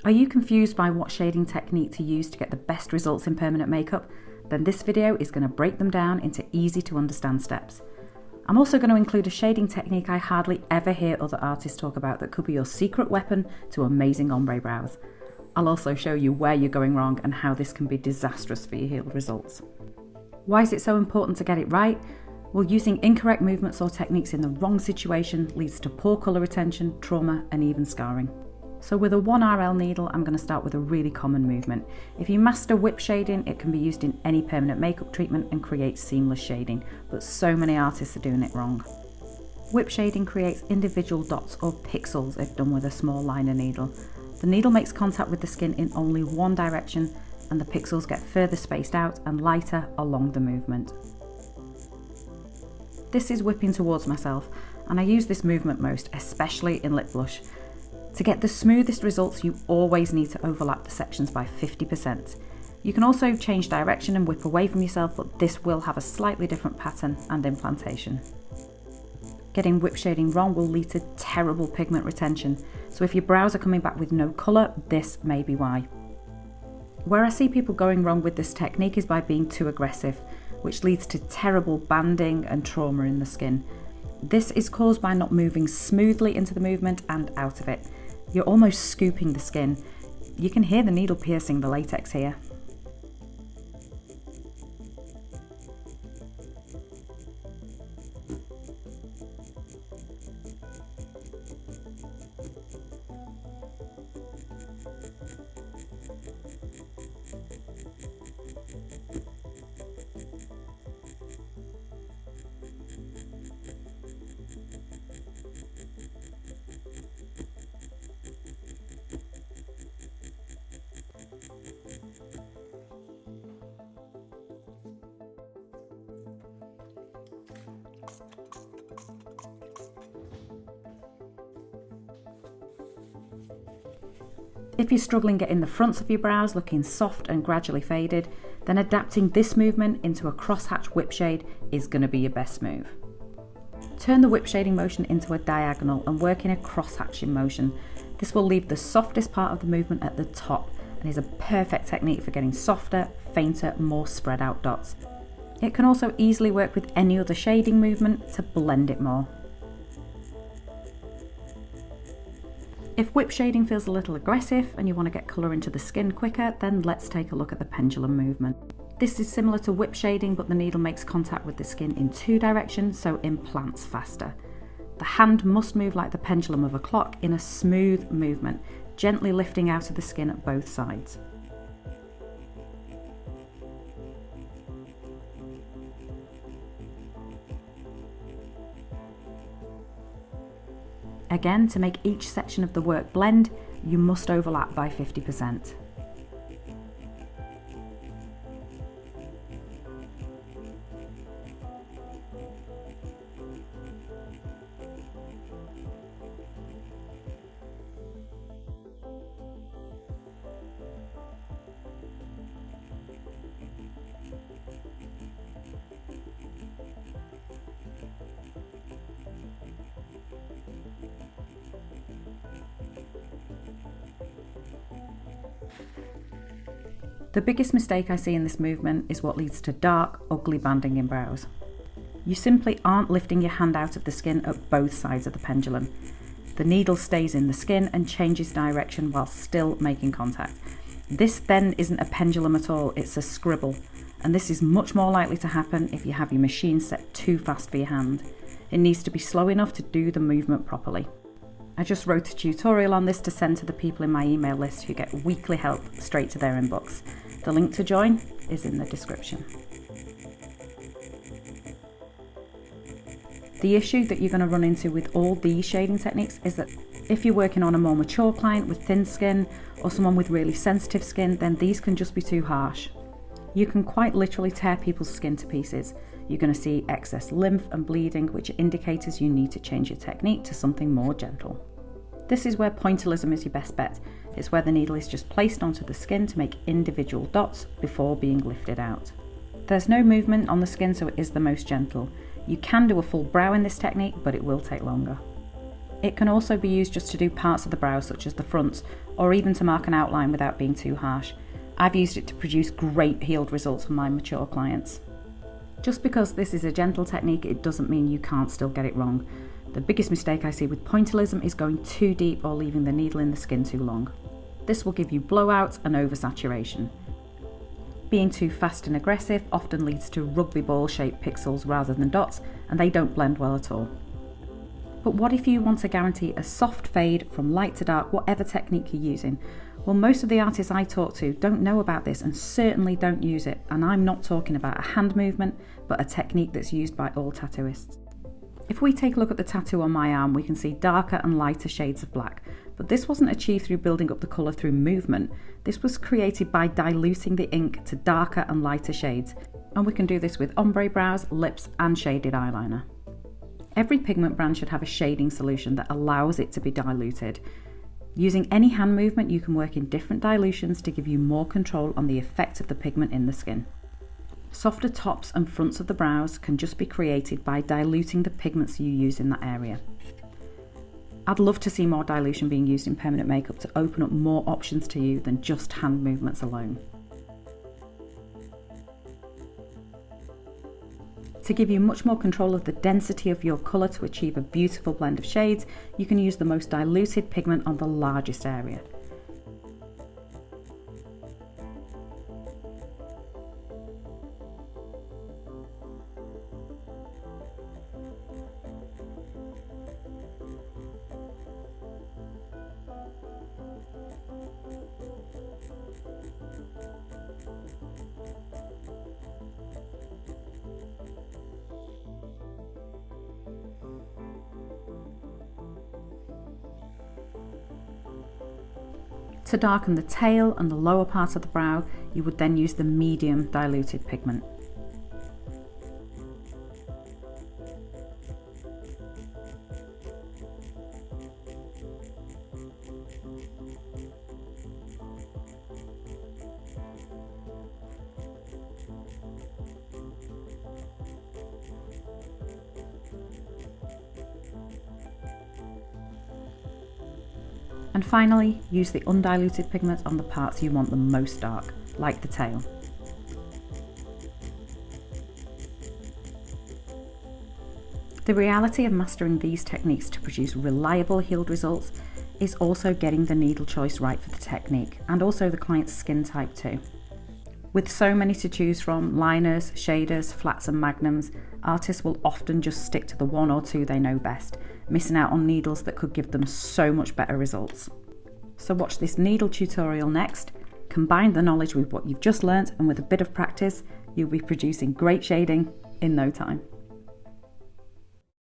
Are you confused by what shading technique to use to get the best results in permanent makeup? Then this video is going to break them down into easy to understand steps. I'm also going to include a shading technique I hardly ever hear other artists talk about that could be your secret weapon to amazing ombre brows. I'll also show you where you're going wrong and how this can be disastrous for your healed results. Why is it so important to get it right? Well, using incorrect movements or techniques in the wrong situation leads to poor colour retention, trauma and even scarring. So with a 1RL needle, I'm going to start with a really common movement. If you master whip shading, it can be used in any permanent makeup treatment and creates seamless shading, but so many artists are doing it wrong. Whip shading creates individual dots or pixels if done with a small liner needle. The needle makes contact with the skin in only one direction, and the pixels get further spaced out and lighter along the movement. This is whipping towards myself, and I use this movement most, especially in lip blush. To get the smoothest results, you always need to overlap the sections by 50%. You can also change direction and whip away from yourself, but this will have a slightly different pattern and implantation. Getting whip shading wrong will lead to terrible pigment retention, so if your brows are coming back with no colour, this may be why. Where I see people going wrong with this technique is by being too aggressive, which leads to terrible banding and trauma in the skin. This is caused by not moving smoothly into the movement and out of it. You're almost scooping the skin. You can hear the needle piercing the latex here. If you're struggling getting the fronts of your brows looking soft and gradually faded, then adapting this movement into a crosshatch whip shade is going to be your best move. Turn the whip shading motion into a diagonal and work in a crosshatching motion. This will leave the softest part of the movement at the top and is a perfect technique for getting softer, fainter, more spread out dots. It can also easily work with any other shading movement to blend it more. If whip shading feels a little aggressive and you want to get colour into the skin quicker, then let's take a look at the pendulum movement. This is similar to whip shading, but the needle makes contact with the skin in two directions, so implants faster. The hand must move like the pendulum of a clock in a smooth movement, gently lifting out of the skin at both sides. Again, to make each section of the work blend, you must overlap by 50%. The biggest mistake I see in this movement is what leads to dark, ugly banding in brows. You simply aren't lifting your hand out of the skin at both sides of the pendulum. The needle stays in the skin and changes direction while still making contact. This then isn't a pendulum at all, it's a scribble, and this is much more likely to happen if you have your machine set too fast for your hand. It needs to be slow enough to do the movement properly. I just wrote a tutorial on this to send to the people in my email list who get weekly help straight to their inbox. The link to join is in the description. The issue that you're going to run into with all these shading techniques is that if you're working on a more mature client with thin skin or someone with really sensitive skin, then these can just be too harsh. You can quite literally tear people's skin to pieces. You're going to see excess lymph and bleeding, which are indicators you need to change your technique to something more gentle. This is where pointilism is your best bet. It's where the needle is just placed onto the skin to make individual dots before being lifted out. There's no movement on the skin, so it is the most gentle. You can do a full brow in this technique, but it will take longer. It can also be used just to do parts of the brow, such as the fronts, or even to mark an outline without being too harsh. I've used it to produce great healed results for my mature clients. Just because this is a gentle technique, it doesn't mean you can't still get it wrong. The biggest mistake I see with pointilism is going too deep or leaving the needle in the skin too long. This will give you blowouts and oversaturation. Being too fast and aggressive often leads to rugby ball shaped pixels rather than dots, and they don't blend well at all. But what if you want to guarantee a soft fade from light to dark, whatever technique you're using? Well, most of the artists I talk to don't know about this and certainly don't use it. And I'm not talking about a hand movement, but a technique that's used by all tattooists. If we take a look at the tattoo on my arm, we can see darker and lighter shades of black. But this wasn't achieved through building up the colour through movement. This was created by diluting the ink to darker and lighter shades. And we can do this with ombre brows, lips and shaded eyeliner. Every pigment brand should have a shading solution that allows it to be diluted. Using any hand movement, you can work in different dilutions to give you more control on the effect of the pigment in the skin. Softer tops and fronts of the brows can just be created by diluting the pigments you use in that area. I'd love to see more dilution being used in permanent makeup to open up more options to you than just hand movements alone. To give you much more control of the density of your colour to achieve a beautiful blend of shades, you can use the most diluted pigment on the largest area. To darken the tail and the lower part of the brow, you would then use the medium diluted pigment. And finally, use the undiluted pigment on the parts you want the most dark, like the tail. The reality of mastering these techniques to produce reliable healed results is also getting the needle choice right for the technique, and also the client's skin type too. With so many to choose from, liners, shaders, flats and magnums, artists will often just stick to the one or two they know best, missing out on needles that could give them so much better results. So watch this needle tutorial next. Combine the knowledge with what you've just learnt, and with a bit of practice, you'll be producing great shading in no time.